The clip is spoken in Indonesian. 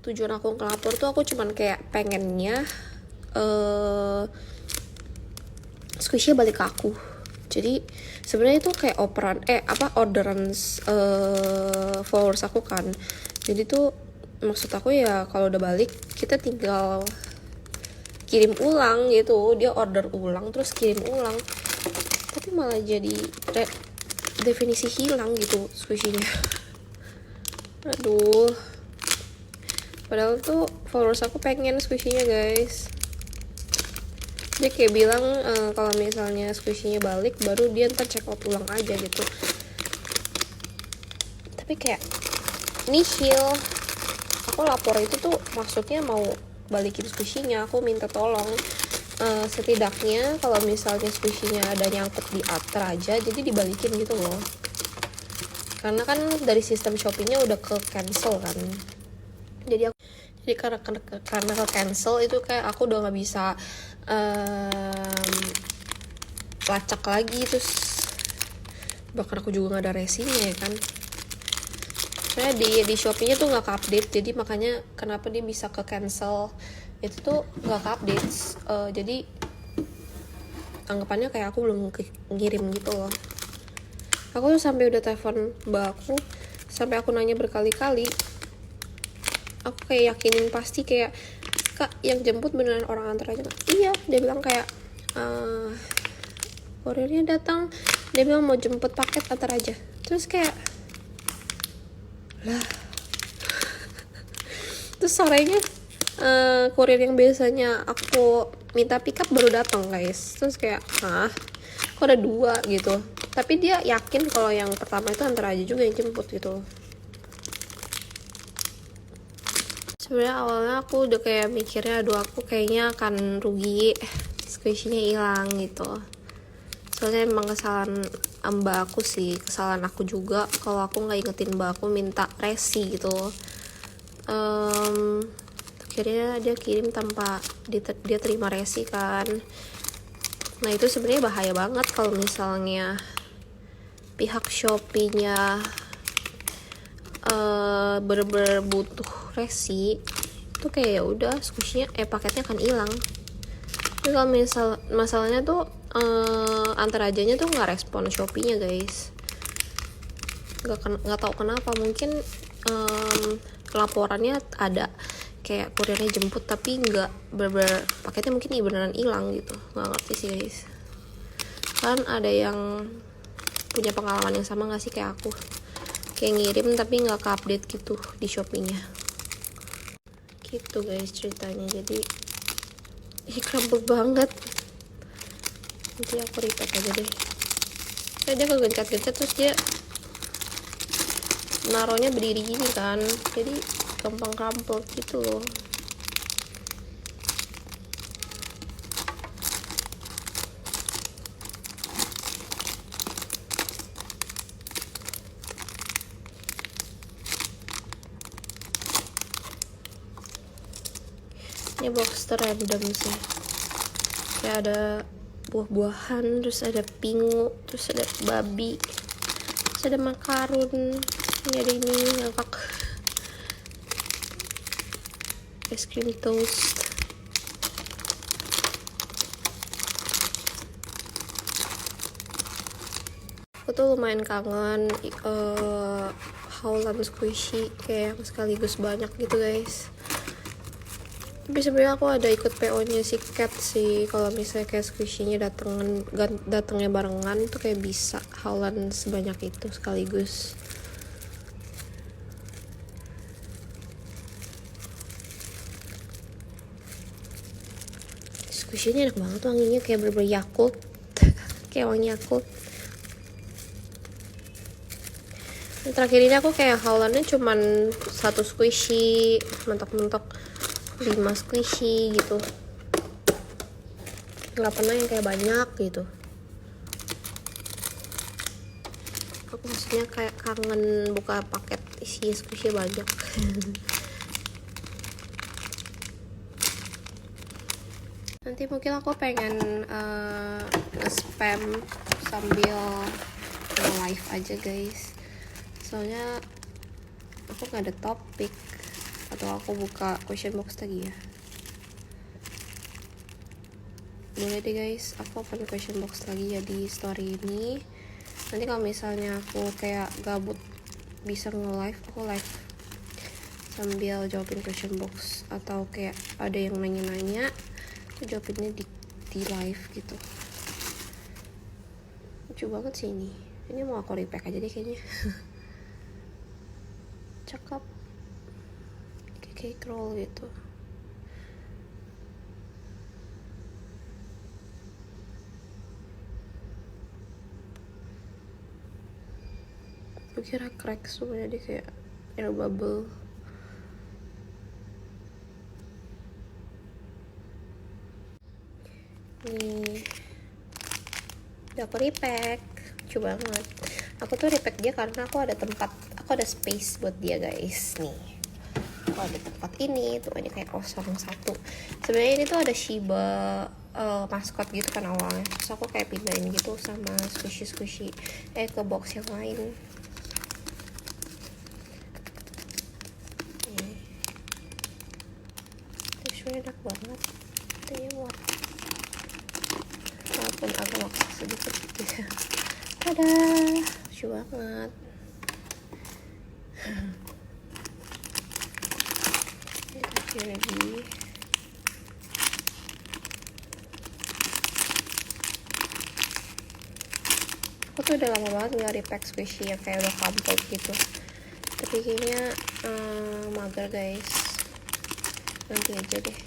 tujuan aku ngelapor tuh aku cuman kayak pengennya squishy balik ke aku. Jadi sebenarnya itu kayak orderan followers aku kan. Jadi tuh maksud aku ya kalau udah balik kita tinggal kirim ulang gitu. Dia order ulang terus kirim ulang. Tapi malah jadi definisi hilang gitu squishy-nya. Aduh. Padahal tuh followers aku pengen squishy-nya guys. Dia kayak bilang kalau misalnya squishy-nya balik baru dia ntar check out ulang aja gitu. Tapi kayak nihil. Aku lapor itu tuh maksudnya mau balikin squishy-nya. Aku minta tolong setidaknya kalau misalnya squishy-nya ada nyangkut di Atra aja jadi dibalikin gitu loh. Karena kan dari sistem Shopee-nya udah ke cancel kan. Jadi karena ke cancel itu kayak aku udah nggak bisa lacak lagi, terus bahkan aku juga nggak ada resinya ya kan. Saya di Shopee-nya tuh nggak update, jadi makanya kenapa dia bisa ke cancel itu tuh nggak update. Jadi anggapannya kayak aku belum ngirim gitu loh. Aku tuh sampai udah telepon mbak aku, sampai aku nanya berkali-kali. Aku kayak yakinin pasti kayak, Kak yang jemput beneran orang antar aja? Iya, dia bilang kayak kurirnya datang, dia bilang mau jemput paket antar aja. Terus kayak lah, terus sorenya kurir yang biasanya aku minta pick up baru datang guys. Terus kayak kok ada 2 gitu. Tapi dia yakin kalau yang pertama itu antar aja juga yang jemput gitu. Sebenarnya awalnya aku udah kayak mikirnya aduh aku kayaknya akan rugi, squishy-nya hilang gitu. Soalnya emang kesalahan mbak aku sih, kesalahan aku juga kalau aku nggak ingetin mbak aku minta resi gitu. Akhirnya dia kirim tanpa dia terima resi kan. Nah itu sebenarnya bahaya banget kalau misalnya pihak Shopee-nya bener-bener butuh resi, itu kayak ya udah squishy-nya paketnya akan hilang. Tapi kalau masalahnya tuh antar ajanya tuh nggak respon Shopee-nya guys. Nggak tahu kenapa, mungkin laporannya ada kayak kurirnya jemput tapi nggak paketnya mungkin beneran hilang gitu. Nggak ngerti sih guys. Kan ada yang punya pengalaman yang sama nggak sih kayak aku, kayak ngirim tapi nggak ke-update gitu di Shopee-nya gitu guys ceritanya. Jadi crumble banget. Nanti aku repack aja deh. Kayak dia kegencet-gencet terus dia naruhnya berdiri gini kan, jadi gampang crumple gitu loh. Ini box random sih, kayak ada buah-buahan, terus ada pingu, terus ada babi, terus ada makarun, ini ada ini ngakak, es krim toast. Aku tuh lumayan kangen haulan squishy kayak yang sekaligus banyak gitu guys. Tapi sebenarnya aku ada ikut PO-nya si Cat sih, kalau misalnya kayak squishy-nya datangnya barengan tuh kayak bisa haulan sebanyak itu sekaligus. Squishy-nya enak banget wanginya, kayak bener-bener Yakult kayak wangi Yakult. Terakhir ini aku kayak haulannya cuman 1 squishy, mentok-mentok 5 squishy gitu, nggak pernah yang kayak banyak gitu. Aku maksudnya kayak kangen buka paket isi squishy banyak. Nanti mungkin aku pengen nge-spam sambil live aja guys, soalnya aku nggak ada topik gitu. Aku buka question box lagi ya. Boleh deh guys, aku open question box lagi ya di story ini. Nanti kalau misalnya aku kayak gabut bisa nge-live, aku live sambil jawabin question box, atau kayak ada yang nanya-nanya aku jawabinnya di live gitu. Lucu banget sih ini mau aku repack aja deh kayaknya. Cakep, kayak cake roll gitu. Aku kira crack semuanya, dia kayak air bubble. Nih udah aku repack, lucu banget. Aku tuh repack dia karena aku ada space buat dia guys. Nih aku ada tempat ini tuh, ini kayak 01. Sebenarnya ini tuh ada Shiba maskot gitu kan awalnya, terus aku kayak pindahin gitu sama squishy ke box yang lain. Teksturnya enak banget, katanya buat walaupun agak maksa sedikit gitu. Tada, lucu banget. Ini kasih lagi. Aku tuh udah lama banget nggak repack squishy yang kayak udah crumpled gitu, tapi kayaknya mager guys, nanti aja deh.